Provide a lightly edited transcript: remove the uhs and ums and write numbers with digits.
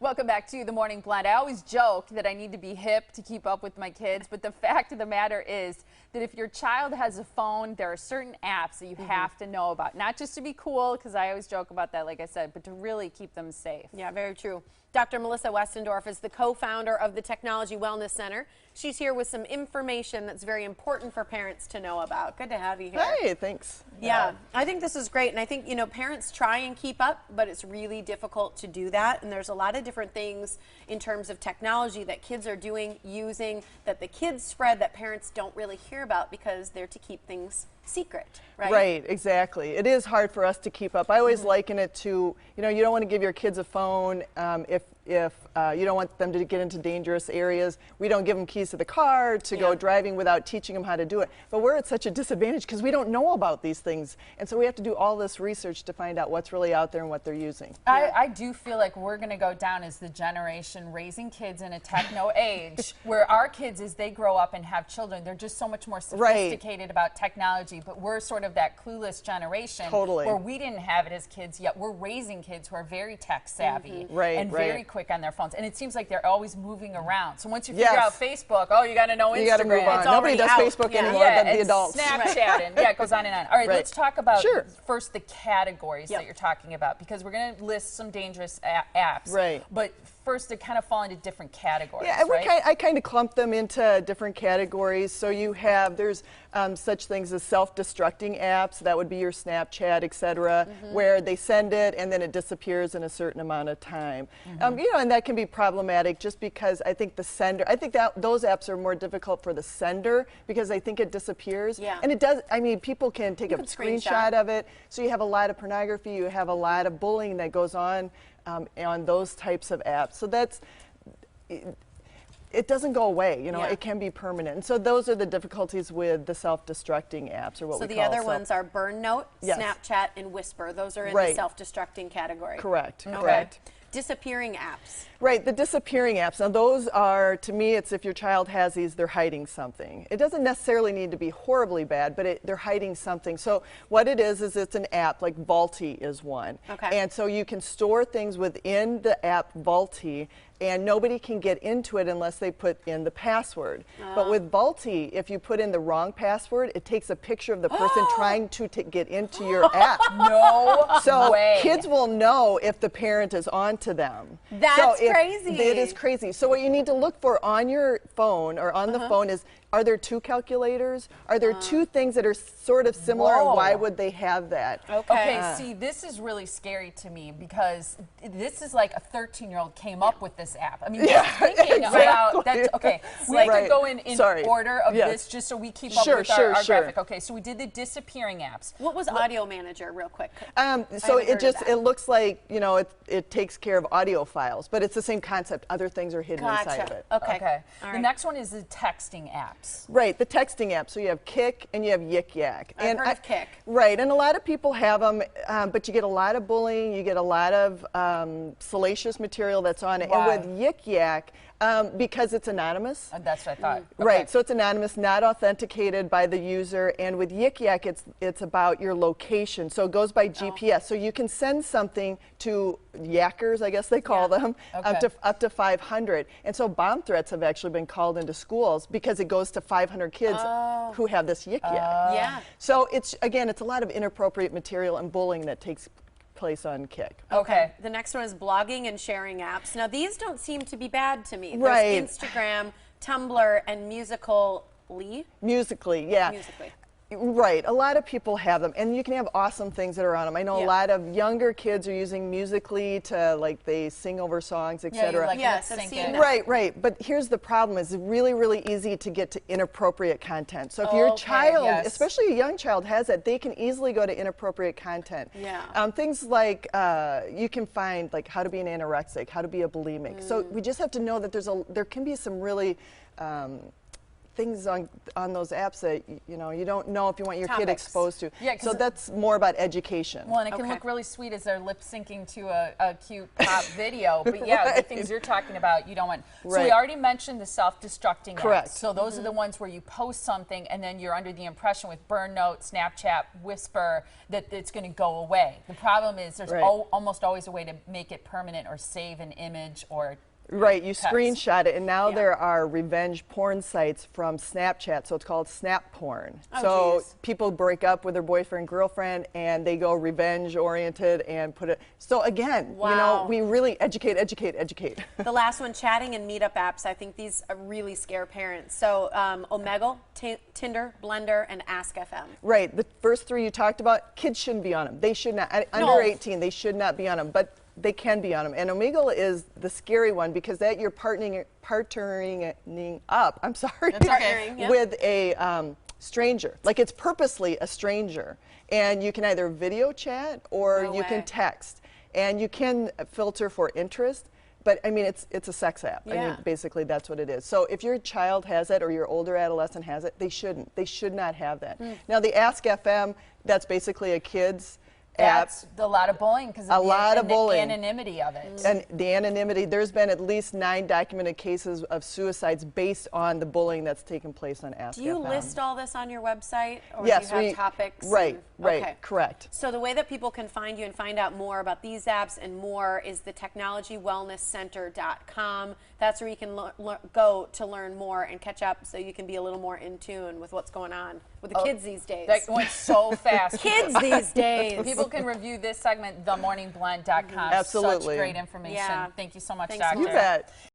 Welcome back to The Morning Blend. I always joke that I need to be hip to keep up with my kids, but the fact of the matter is that if your child has a phone, there are certain apps that you have to know about. Not just to be cool, because I always joke about that, like I said, but to really keep them safe. Yeah, very true. Dr. Melissa Westendorf is the co-founder of the Technology Wellness Center. She's here with some information that's very important for parents to know about. Good to have you here. Hey, thanks. Yeah, I think this is great, and I think, you know, parents try and keep up, but it's really difficult to do that, and there's a lot of different things in terms of technology that kids are doing, using, that the kids spread that parents don't really hear about because they're to keep things secret, right? Right, exactly. It is hard for us to keep up. I always liken it to, you know, you don't want to give your kids a phone if you don't want them to get into dangerous areas. We don't give them keys to the car to go driving without teaching them how to do it. But we're at such a disadvantage because we don't know about these things. And so we have to do all this research to find out what's really out there and what they're using. I do feel like we're going to go down as the generation raising kids in a techno age where our kids, as they grow up and have children, they're just so much more sophisticated about technology. But we're sort of that clueless generation where we didn't have it as kids, yet we're raising kids who are very tech savvy and very quick on their phones. And it seems like they're always moving around. So once you figure out Facebook, oh, you got to know Instagram. You got to move on. Nobody does Facebook anymore but the adults. Snapchat, and it goes on and on. All right, let's talk about first the categories that you're talking about, because we're going to list some dangerous apps. Right. But first, they kind of fall into different categories. Yeah, I kind of clump them into different categories. So you have, there's such things as self-destructing apps. That would be your Snapchat, etc., where they send it and then it disappears in a certain amount of time. You know, and that can be problematic just because I think the sender, I think that those apps are more difficult for the sender because I think it disappears. Yeah. And it does, I mean, people can take a screenshot of it. So you have a lot of pornography, you have a lot of bullying that goes on those types of apps. So that's, it doesn't go away, you know, it can be permanent. And so those are the difficulties with the self-destructing apps, or what we call the other ones are Burn Note, Snapchat, and Whisper. Those are in the self-destructing category. Correct, correct. Disappearing apps. Right, the disappearing apps. Now those are, to me, it's if your child has these, they're hiding something. It doesn't necessarily need to be horribly bad, but they're hiding something. So what it is it's an app, like Vaulty is one. And so you can store things within the app Vaulty, and nobody can get into it unless they put in the password. But with Vaulty, if you put in the wrong password, it takes a picture of the person trying to get into your app. So kids will know if the parent is on to them. That's crazy. It is crazy. So what you need to look for on your phone or on the phone is, are there two calculators? Are there two things that are sort of similar, and why would they have that? Okay, see, this is really scary to me because this is like a 13-year-old came up with this app. I mean, just thinking about that. Okay, we could go in order of this just so we keep up with our graphic. Okay, so we did the disappearing apps. What was Audio Manager, real quick? So it looks like, you know, it takes care of audio files, but it's the same concept. Other things are hidden inside of it. Okay. The next one is the texting apps. Right, the texting app. So you have Kik and you have Yik Yak. I've heard of Kik. Right, and a lot of people have them, but you get a lot of bullying, you get a lot of salacious material that's on it. And with Yik Yak, because it's anonymous. That's what I thought. Right, so it's anonymous, not authenticated by the user. And with Yik Yak, it's about your location. So it goes by GPS. So you can send something to yackers, I guess they call them, up to 500. And so bomb threats have actually been called into schools because it goes to 500 kids who have this Yik Yak. So it's, again, it's a lot of inappropriate material and bullying that takes place on Kik. The next one is blogging and sharing apps. Now these don't seem to be bad to me. There's Instagram, Tumblr, and Musical.ly. Musical.ly, yeah. Musical.ly. Right, a lot of people have them, and you can have awesome things that are on them. I know a lot of younger kids are using Musical.ly to, like, they sing over songs, etc. Yes, I've seen that. Right, but here's the problem: is it's really, really easy to get to inappropriate content. So if your child, especially a young child, has it, they can easily go to inappropriate content. Things like you can find like how to be an anorexic, how to be a bulimic. So we just have to know that there can be some really things on those apps that you don't know if you want your kid Topics. exposed to. Yeah, so that's more about education. Well, and it can look really sweet as they're lip syncing to a cute pop video, but yeah, the things you're talking about, you don't want. So we already mentioned the self-destructing Correct. apps. So those are the ones where you post something and then you're under the impression with Burn Note, Snapchat, Whisper that it's going to go away. The problem is there's almost always a way to make it permanent or save an image or Right, you text. screenshot it, and now there are revenge porn sites from Snapchat, so it's called snap porn. So people break up with their boyfriend, girlfriend, and they go revenge oriented and put it. So again, we really educate. The last one, chatting and meetup apps. I think these really scare parents. So Omegle, Tinder, Blender, and Ask FM. Right, the first three you talked about, kids shouldn't be on them. They should not. Under 18, they should not be on them. But they can be on them. And Omegle is the scary one because that you're partnering up, I'm sorry, with a stranger. Like it's purposely a stranger. And you can either video chat or you can text. And you can filter for interest. But I mean, it's a sex app. I mean, basically that's what it is. So if your child has it or your older adolescent has it, they shouldn't. They should not have that. Now the Ask FM, that's basically a kid's That's a lot of bullying because of the anonymity of it. And the anonymity, there's been at least 9 documented cases of suicides based on the bullying that's taken place on Ask FM. Do you list all this on your website? Or yes, do you have topics? Right, correct. So the way that people can find you and find out more about these apps and more is the TechnologyWellnessCenter.com. That's where you can go to learn more and catch up so you can be a little more in tune with what's going on with the kids these days. That went so fast. Kids these days. People can review this segment, themorningblend.com. Absolutely. Such great information. Yeah. Thank you so much, Thanks, Doctor. You bet.